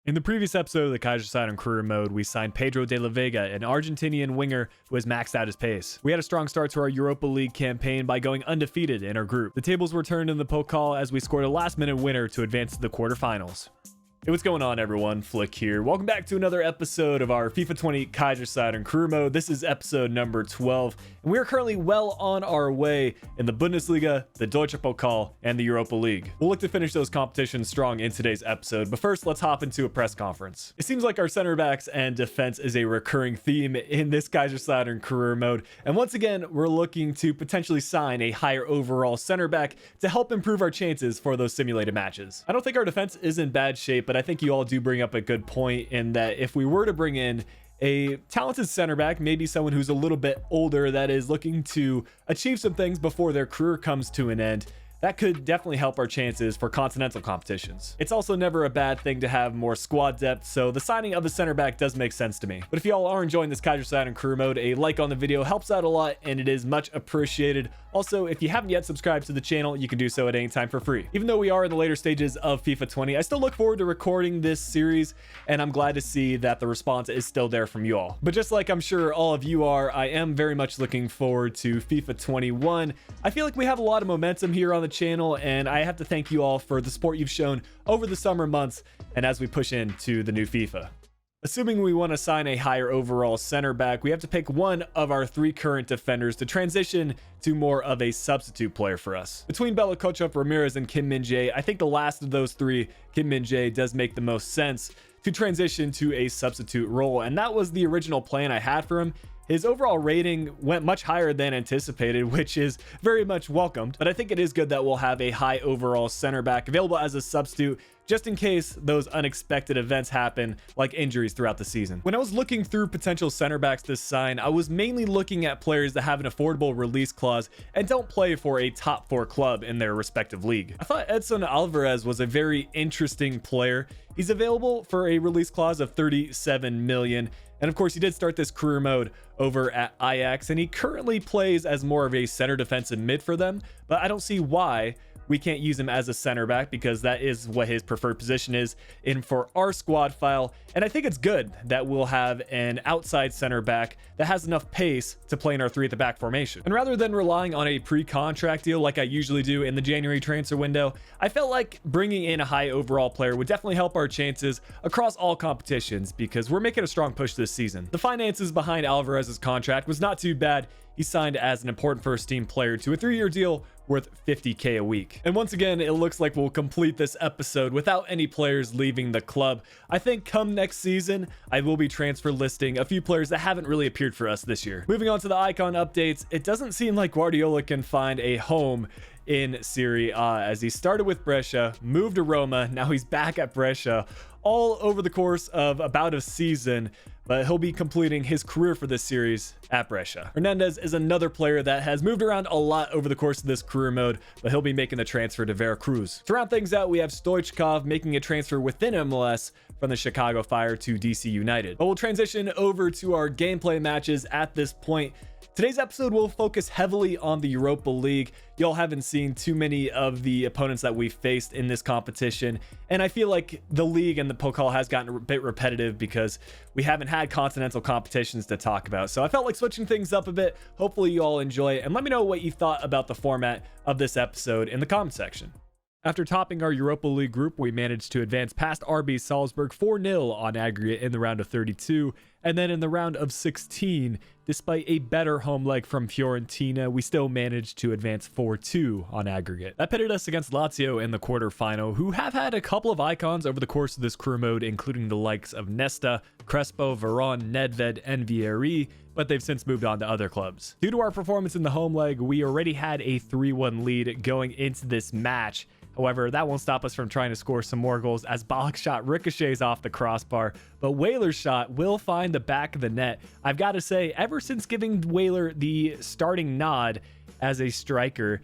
In the previous episode of the Kaiserslautern Career Mode, we signed Pedro de la Vega, an Argentinian winger who has maxed out his pace. We had a strong start to our Europa League campaign by going undefeated in our group. The tables were turned in the Pokal as we scored a last-minute winner to advance to the quarterfinals. Hey, what's going on, everyone? Flick here. Welcome back to another episode of our FIFA 20 Kaiserslautern Career Mode. This is episode number 12, and we are currently well on our way in the Bundesliga, the Deutsche Pokal, and the Europa League. We'll look to finish those competitions strong in today's episode, but first, let's hop into a press conference. It seems like our center backs and defense is a recurring theme in this Kaiserslautern Career Mode, and once again, we're looking to potentially sign a higher overall center back to help improve our chances for those simulated matches. I don't think our defense is in bad shape, but I think you all do bring up a good point in that if we were to bring in a talented center back, maybe someone who's a little bit older that is looking to achieve some things before their career comes to an end, that could definitely help our chances for continental competitions. It's also never a bad thing to have more squad depth, so the signing of a center back does make sense to me. But if y'all are enjoying this Kaiserslautern Career Mode, a like on the video helps out a lot and it is much appreciated. Also, if you haven't yet subscribed to the channel, you can do so at any time for free. Even though we are in the later stages of FIFA 20, I still look forward to recording this series, and I'm glad to see that the response is still there from you all. But just like I'm sure all of you are, I am very much looking forward to FIFA 21. I feel like we have a lot of momentum here on the channel, and I have to thank you all for the support you've shown over the summer months and as we push into the new FIFA. Assuming we want to sign a higher overall center back, we have to pick one of our three current defenders to transition to more of a substitute player for us. Between Bella Kochov, Ramirez, and Kim Min-jae, I think the last of those three, Kim Min-jae, does make the most sense to transition to a substitute role, and that was the original plan I had for him. His overall rating went much higher than anticipated, which is very much welcomed, but I think it is good that we'll have a high overall center back available as a substitute just in case those unexpected events happen, like injuries throughout the season. When I was looking through potential center backs to sign, I was mainly looking at players that have an affordable release clause and don't play for a top 4 club in their respective league. I thought Edson Alvarez was a very interesting player. He's available for a release clause of 37 million. And of course, he did start this career mode over at Ajax, and he currently plays as more of a center defensive mid for them, but I don't see why we can't use him as a center back because that is what his preferred position is in for our squad file. And I think it's good that we'll have an outside center back that has enough pace to play in our 3 at the back formation. And rather than relying on a pre-contract deal like I usually do in the January transfer window, I felt like bringing in a high overall player would definitely help our chances across all competitions because we're making a strong push this season. The finances behind Alvarez's contract was not too bad. He signed as an important first team player to a 3-year deal worth 50k a week. And once again, it looks like we'll complete this episode without any players leaving the club. I think come next season, I will be transfer listing a few players that haven't really appeared for us this year. Moving on to the icon updates, it doesn't seem like Guardiola can find a home in Serie A as he started with Brescia, moved to Roma, now he's back at Brescia, all over the course of about a season, but he'll be completing his career for this series at Brescia. Hernandez is another player that has moved around a lot over the course of this career mode, but he'll be making the transfer to Veracruz. To round things out, we have Stoichkov making a transfer within MLS from the Chicago Fire to DC United. But we'll transition over to our gameplay matches at this point. Today's episode will focus heavily on the Europa League. Y'all haven't seen too many of the opponents that we've faced in this competition, and I feel like the league and the Pokal has gotten a bit repetitive because we haven't had continental competitions to talk about. So I felt like switching things up a bit. Hopefully you all enjoy it, and let me know what you thought about the format of this episode in the comment section. After topping our Europa League group, we managed to advance past RB Salzburg 4-0 on aggregate in the round of 32, and then in the round of 16, despite a better home leg from Fiorentina, we still managed to advance 4-2 on aggregate. That pitted us against Lazio in the quarterfinal, who have had a couple of icons over the course of this career mode, including the likes of Nesta, Crespo, Varane, Nedved, and Vieri, but they've since moved on to other clubs. Due to our performance in the home leg, we already had a 3-1 lead going into this match. However, that won't stop us from trying to score some more goals as Balik's shot ricochets off the crossbar, but Weyler's shot will find the back of the net. I've got to say, ever since giving Weyler the starting nod as a striker,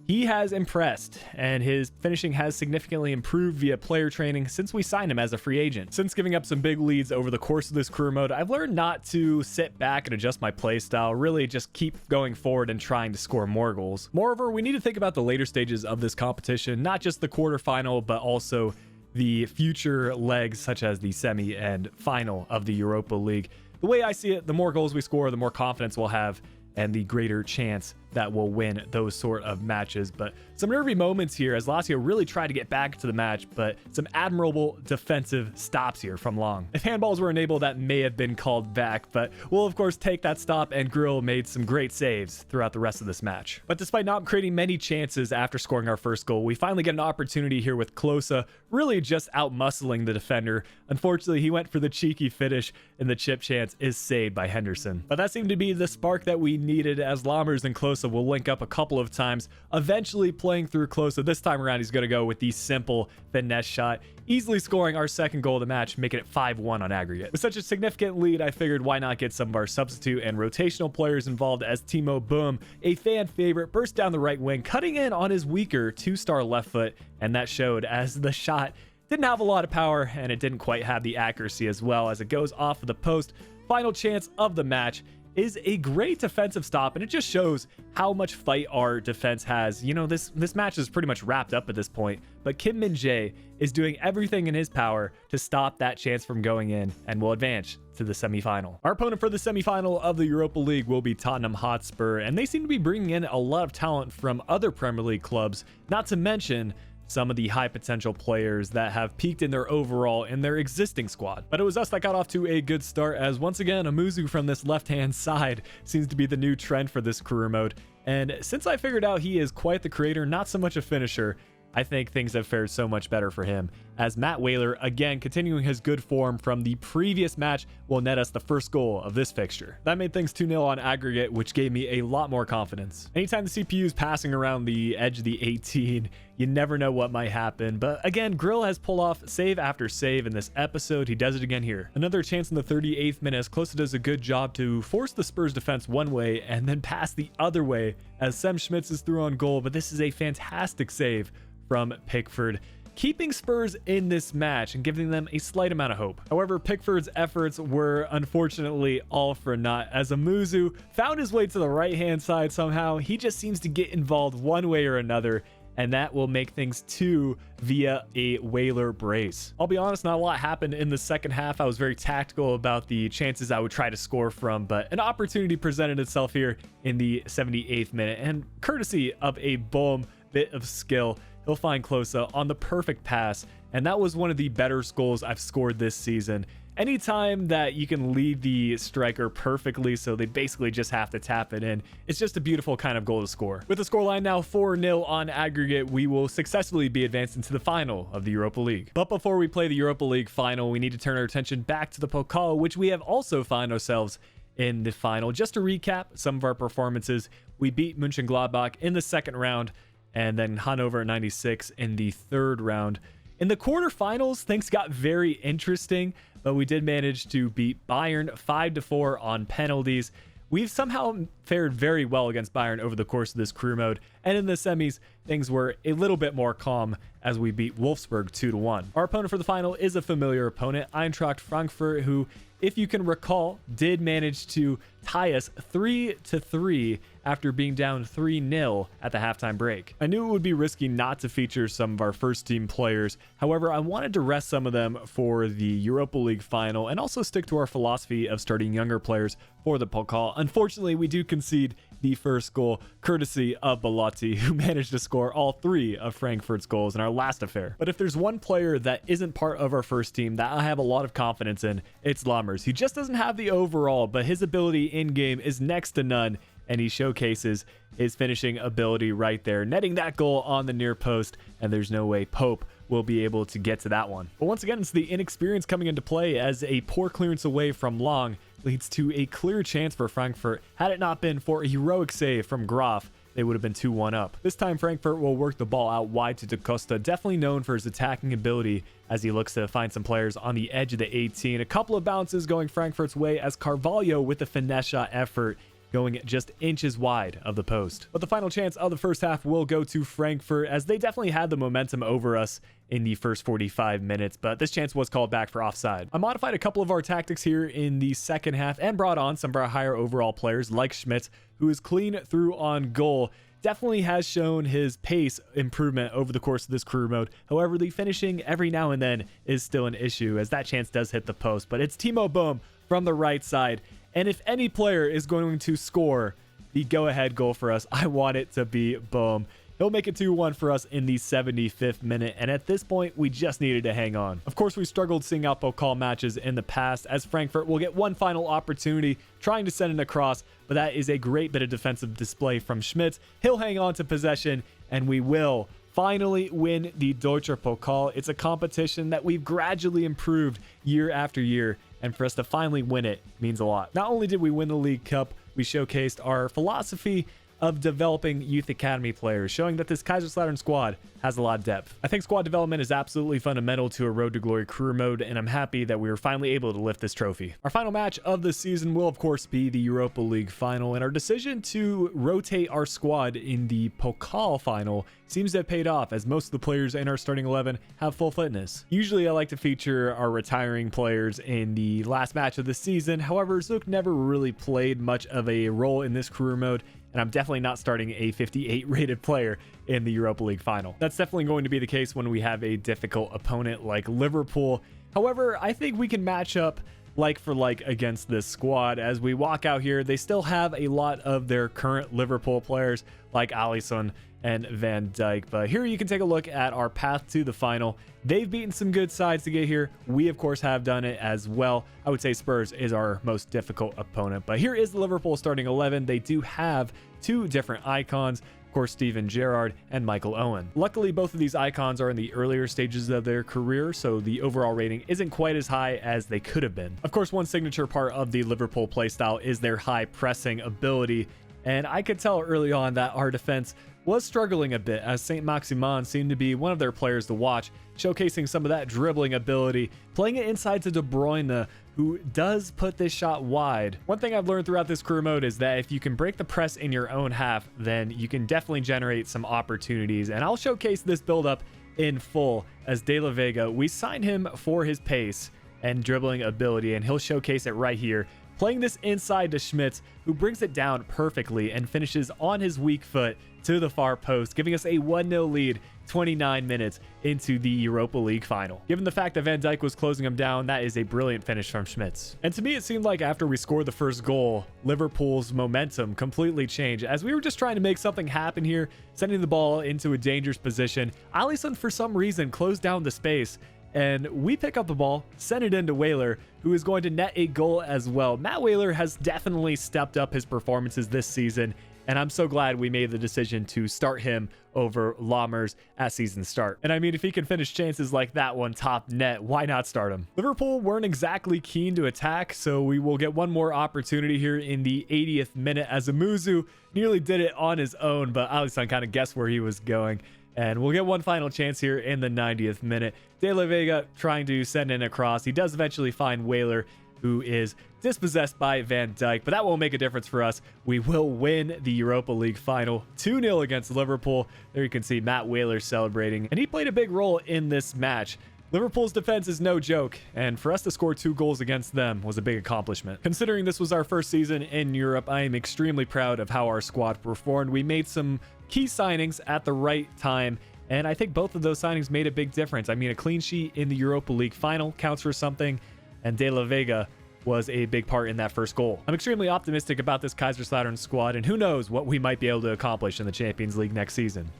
he has impressed, and his finishing has significantly improved via player training since we signed him as a free agent. Since giving up some big leads over the course of this career mode, I've learned not to sit back and adjust my play style, really just keep going forward and trying to score more goals. Moreover, we need to think about the later stages of this competition, not just the quarterfinal, but also the future legs such as the semi and final of the Europa League. The way I see it, the more goals we score, the more confidence we'll have, and the greater chance that we'll win those sort of matches. But some nervy moments here as Lazio really tried to get back to the match, but some admirable defensive stops here from Long. If handballs were enabled, that may have been called back, but we'll of course take that stop, and Grill made some great saves throughout the rest of this match. But despite not creating many chances after scoring our first goal, we finally get an opportunity here with Klose really just out-muscling the defender. Unfortunately, he went for the cheeky finish, and the chip chance is saved by Henderson. But that seemed to be the spark that we needed, as Lammers and Klose will link up a couple of times, eventually playing through Klose. This time around, he's going to go with the simple finesse shot, easily scoring our second goal of the match, making it 5-1 on aggregate. With such a significant lead, I figured why not get some of our substitute and rotational players involved, as Timo Boom, a fan favorite, burst down the right wing, cutting in on his weaker 2-star left foot, and that showed as the shot didn't have a lot of power, and it didn't quite have the accuracy as well, as it goes off of the post. Final chance of the match is a great defensive stop, and it just shows how much fight our defense has. You know, this match is pretty much wrapped up at this point, but Kim Min-jae is doing everything in his power to stop that chance from going in, and will advance to the semifinal. Our opponent for the semifinal of the Europa League will be Tottenham Hotspur, and they seem to be bringing in a lot of talent from other Premier League clubs, not to mention some of the high potential players that have peaked in their overall in their existing squad. But it was us that got off to a good start, as once again Amuzu from this left-hand side seems to be the new trend for this career mode. And since I figured out he is quite the creator, not so much a finisher, I think things have fared so much better for him, as Matt Whaler, again continuing his good form from the previous match, will net us the first goal of this fixture. That made things 2-0 on aggregate, which gave me a lot more confidence. Anytime the CPU is passing around the edge of the 18, you never know what might happen. But again, Grill has pulled off save after save in this episode. He does it again here. Another chance in the 38th minute, as Klose does a good job to force the Spurs defense one way and then pass the other way as Sem Schmitz is through on goal. But this is a fantastic save from Pickford, keeping Spurs in this match and giving them a slight amount of hope. However, Pickford's efforts were unfortunately all for naught, as Amuzu found his way to the right-hand side somehow. He just seems to get involved one way or another, and that will make things 2 via a Whaler brace. I'll be honest, not a lot happened in the second half. I was very tactical about the chances I would try to score from, but an opportunity presented itself here in the 78th minute, and courtesy of a boom bit of skill, he'll find Klose on the perfect pass, and that was one of the better goals I've scored this season. Anytime that you can lead the striker perfectly, so they basically just have to tap it in, it's just a beautiful kind of goal to score. With the scoreline now 4-0 on aggregate, we will successfully be advanced into the final of the Europa League. But before we play the Europa League final, we need to turn our attention back to the Pokal, which we have also found ourselves in the final. Just to recap some of our performances, we beat Mönchengladbach in the second round, and then Hannover 96 in the third round. In the quarterfinals, things got very interesting, but we did manage to beat Bayern 5-4 on penalties. We've somehow fared very well against Bayern over the course of this career mode, and in the semis, things were a little bit more calm as we beat Wolfsburg 2-1. Our opponent for the final is a familiar opponent, Eintracht Frankfurt, who, if you can recall, did manage to tie us 3-3 after being down 3-0 at the halftime break. I knew it would be risky not to feature some of our first team players. However, I wanted to rest some of them for the Europa League final and also stick to our philosophy of starting younger players for the Pokal. Unfortunately, we do concede the first goal, courtesy of Belotti, who managed to score all 3 of Frankfurt's goals in our last affair. But if there's one player that isn't part of our first team that I have a lot of confidence in, it's Lammers. He just doesn't have the overall, but his ability in-game is next to none, and he showcases his finishing ability right there, netting that goal on the near post, and there's no way Pope will be able to get to that one. But once again, it's the inexperience coming into play, as a poor clearance away from Long leads to a clear chance for Frankfurt. Had it not been for a heroic save from Graf, they would have been 2-1 up. This time, Frankfurt will work the ball out wide to Da Costa, definitely known for his attacking ability as he looks to find some players on the edge of the 18. A couple of bounces going Frankfurt's way, as Carvalho with the finesse shot effort going just inches wide of the post. But the final chance of the first half will go to Frankfurt, as they definitely had the momentum over us in the first 45 minutes, but this chance was called back for offside. I modified a couple of our tactics here in the second half and brought on some of our higher overall players like Schmitz, who is clean through on goal. definitely has shown his pace improvement over the course of this career mode. However, the finishing every now and then is still an issue, as that chance does hit the post. But it's Timo Bohm from the right side, and if any player is going to score the go-ahead goal for us, I want it to be Bohm. He'll make it 2-1 for us in the 75th minute, and at this point, we just needed to hang on. Of course, we struggled seeing out Pokal matches in the past, as Frankfurt will get one final opportunity trying to send it across, but that is a great bit of defensive display from Schmitz. He'll hang on to possession, and we will finally win the Deutscher Pokal. It's a competition that we've gradually improved year after year, and for us to finally win it means a lot. Not only did we win the League Cup, we showcased our philosophy of developing youth academy players, showing that this Kaiserslautern squad has a lot of depth. I think squad development is absolutely fundamental to a Road to Glory career mode, and I'm happy that we were finally able to lift this trophy. Our final match of the season will, of course, be the Europa League Final, and our decision to rotate our squad in the Pokal Final seems to have paid off, as most of the players in our starting 11 have full fitness. Usually, I like to feature our retiring players in the last match of the season. However, Zook never really played much of a role in this career mode, and I'm definitely not starting a 58 rated player in the Europa League Final. That's definitely going to be the case when we have a difficult opponent like Liverpool. However, I think we can match up like for like against this squad. As we walk out here, they still have a lot of their current Liverpool players like Alisson and Van Dijk, but here you can take a look at our path to the final. They've beaten some good sides to get here. We, of course, have done it as well. I would say Spurs is our most difficult opponent, but here is the Liverpool starting 11. They do have two different icons, of course, Steven Gerrard and Michael Owen. Luckily, both of these icons are in the earlier stages of their career, so the overall rating isn't quite as high as they could have been. Of course, one signature part of the Liverpool playstyle is their high pressing ability, and I could tell early on that our defense was struggling a bit, as Saint-Maximin seemed to be one of their players to watch, showcasing some of that dribbling ability, playing it inside to De Bruyne, who does put this shot wide. One thing I've learned throughout this career mode is that if you can break the press in your own half, then you can definitely generate some opportunities, and I'll showcase this build-up in full as De La Vega. We signed him for his pace and dribbling ability, and he'll showcase it right here, playing this inside to Schmitz, who brings it down perfectly and finishes on his weak foot to the far post, giving us a 1-0 lead 29 minutes into the Europa League Final. Given the fact that Van Dijk was closing him down, that is a brilliant finish from Schmitz. And to me, it seemed like after we scored the first goal, Liverpool's momentum completely changed, as we were just trying to make something happen here, sending the ball into a dangerous position. Alisson, for some reason, closed down the space, and we pick up the ball, send it into Weyler, who is going to net a goal as well. Matt Weyler has definitely stepped up his performances this season, and I'm so glad we made the decision to start him over Lammers at season start. And I mean, if he can finish chances like that one top net, why not start him? Liverpool weren't exactly keen to attack, so we will get one more opportunity here in the 80th minute, as Amuzu nearly did it on his own, but Alisson kind of guessed where he was going. And we'll get one final chance here in the 90th minute. De La Vega trying to send in a cross. He does eventually find Weyler, who is dispossessed by Van Dijk, but that won't make a difference for us. We will win the Europa League Final 2-0 against Liverpool. There you can see Matt Weyler celebrating, and he played a big role in this match. Liverpool's defense is no joke, and for us to score 2 goals against them was a big accomplishment. Considering this was our first season in Europe, I am extremely proud of how our squad performed. We made some key signings at the right time, and I think both of those signings made a big difference. I mean, a clean sheet in the Europa League Final counts for something, and De La Vega was a big part in that first goal. I'm extremely optimistic about this Kaiserslautern squad, and who knows what we might be able to accomplish in the Champions League next season.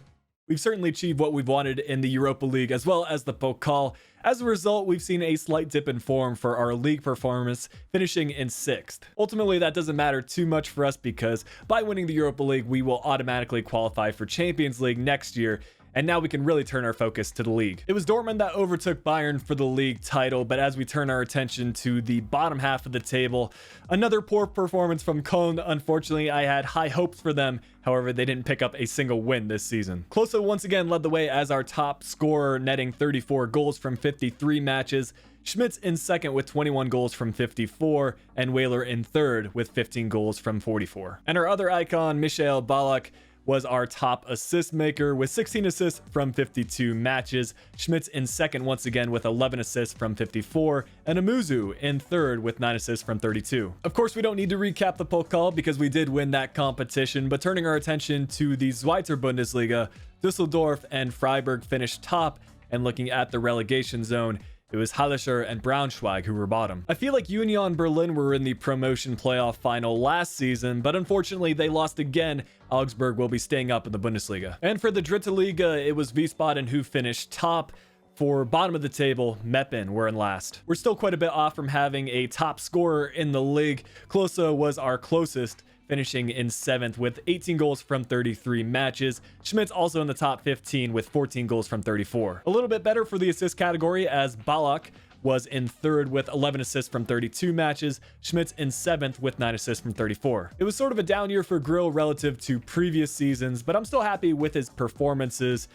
We've certainly achieved what we've wanted in the Europa League as well as the Pokal. As a result, we've seen a slight dip in form for our league performance, finishing in 6th. Ultimately, that doesn't matter too much for us, because by winning the Europa League, we will automatically qualify for Champions League next year, and now we can really turn our focus to the league. It was Dortmund that overtook Bayern for the league title, but as we turn our attention to the bottom half of the table, another poor performance from Köln. Unfortunately, I had high hopes for them. However, they didn't pick up a single win this season. Klose once again led the way as our top scorer, netting 34 goals from 53 matches. Schmitz in second with 21 goals from 54, and Weyler in third with 15 goals from 44. And our other icon, Michael Ballack, was our top assist maker with 16 assists from 52 matches. Schmitz in second once again with 11 assists from 54, and Amuzu in third with 9 assists from 32. Of course, we don't need to recap the Pokal because we did win that competition, but turning our attention to the Zweiter Bundesliga, Düsseldorf and Freiburg finished top, and looking at the relegation zone, it was Hallescher and Braunschweig who were bottom. I feel like Union Berlin were in the promotion playoff final last season, but unfortunately they lost again. Augsburg will be staying up in the Bundesliga. And for the Dritte Liga, it was Wiesbaden who finished top. For bottom of the table, Meppen were in last. We're still quite a bit off from having a top scorer in the league. Klose was our closest, finishing in 7th with 18 goals from 33 matches. Schmitz also in the top 15 with 14 goals from 34. A little bit better for the assist category as Ballack was in 3rd with 11 assists from 32 matches. Schmitz in 7th with 9 assists from 34. It was sort of a down year for Grill relative to previous seasons, but I'm still happy with his performances.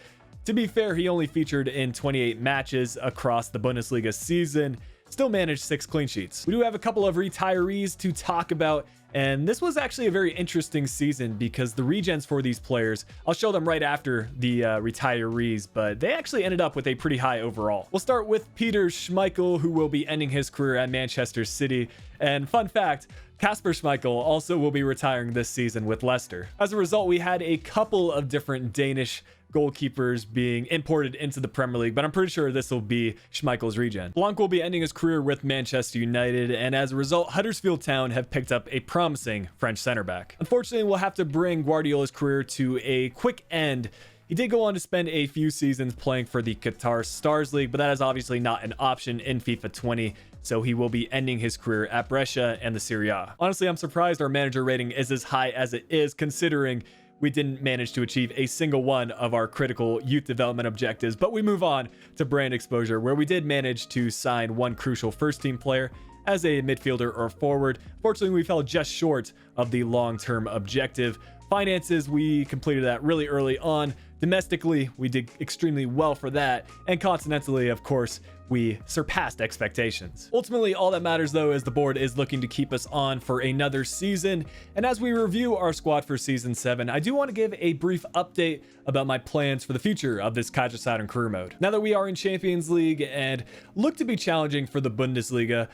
To be fair, he only featured in 28 matches across the Bundesliga season, still managed 6 clean sheets. We do have a couple of retirees to talk about, and this was actually a very interesting season because the regens for these players, I'll show them right after the retirees, but they actually ended up with a pretty high overall. We'll start with Peter Schmeichel, who will be ending his career at Manchester City. And fun fact, Kasper Schmeichel also will be retiring this season with Leicester. As a result, we had a couple of different Danish goalkeepers being imported into the Premier League, but I'm pretty sure this will be Schmeichel's regen. Blanc will be ending his career with Manchester United, and as a result, Huddersfield Town have picked up a promising French center back. Unfortunately, we'll have to bring Guardiola's career to a quick end. He did go on to spend a few seasons playing for the Qatar Stars League, but that is obviously not an option in FIFA 20, so he will be ending his career at Brescia and the Serie A. Honestly, I'm surprised our manager rating is as high as it is, considering we didn't manage to achieve a single one of our critical youth development objectives, but we move on to brand exposure, where we did manage to sign one crucial first team player as a midfielder or forward. Fortunately, we fell just short of the long-term objective. Finances, we completed that really early on. Domestically, we did extremely well for that. And continentally, of course, we surpassed expectations. Ultimately, all that matters though is the board is looking to keep us on for another season. And as we review our squad for season 7, I do want to give a brief update about my plans for the future of this Kaiserslautern Career Mode. Now that we are in Champions League and look to be challenging for the Bundesliga,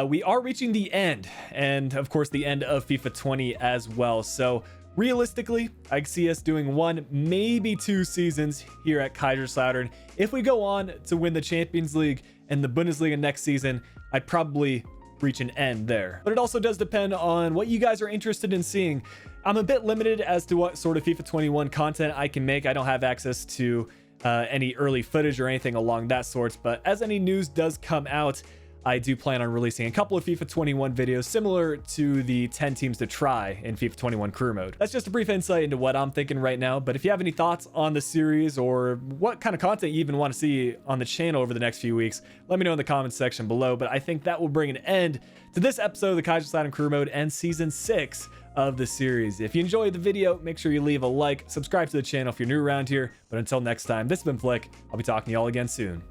we are reaching the end, and of course the end of FIFA 20 as well. So realistically, I see us doing 1, maybe 2 seasons here at Kaiserslautern. If we go on to win the Champions League and the Bundesliga next season, I'd probably reach an end there. But it also does depend on what you guys are interested in seeing. I'm a bit limited as to what sort of FIFA 21 content I can make. I don't have access to any early footage or anything along that sort, but as any news does come out, I do plan on releasing a couple of FIFA 21 videos similar to the 10 teams to try in FIFA 21 Career Mode. That's just a brief insight into what I'm thinking right now, but if you have any thoughts on the series or what kind of content you even want to see on the channel over the next few weeks, let me know in the comments section below. But I think that will bring an end to this episode of the Kaiserslautern Career Mode and Season 6 of the series. If you enjoyed the video, make sure you leave a like, subscribe to the channel if you're new around here. But until next time, this has been Flick. I'll be talking to y'all again soon.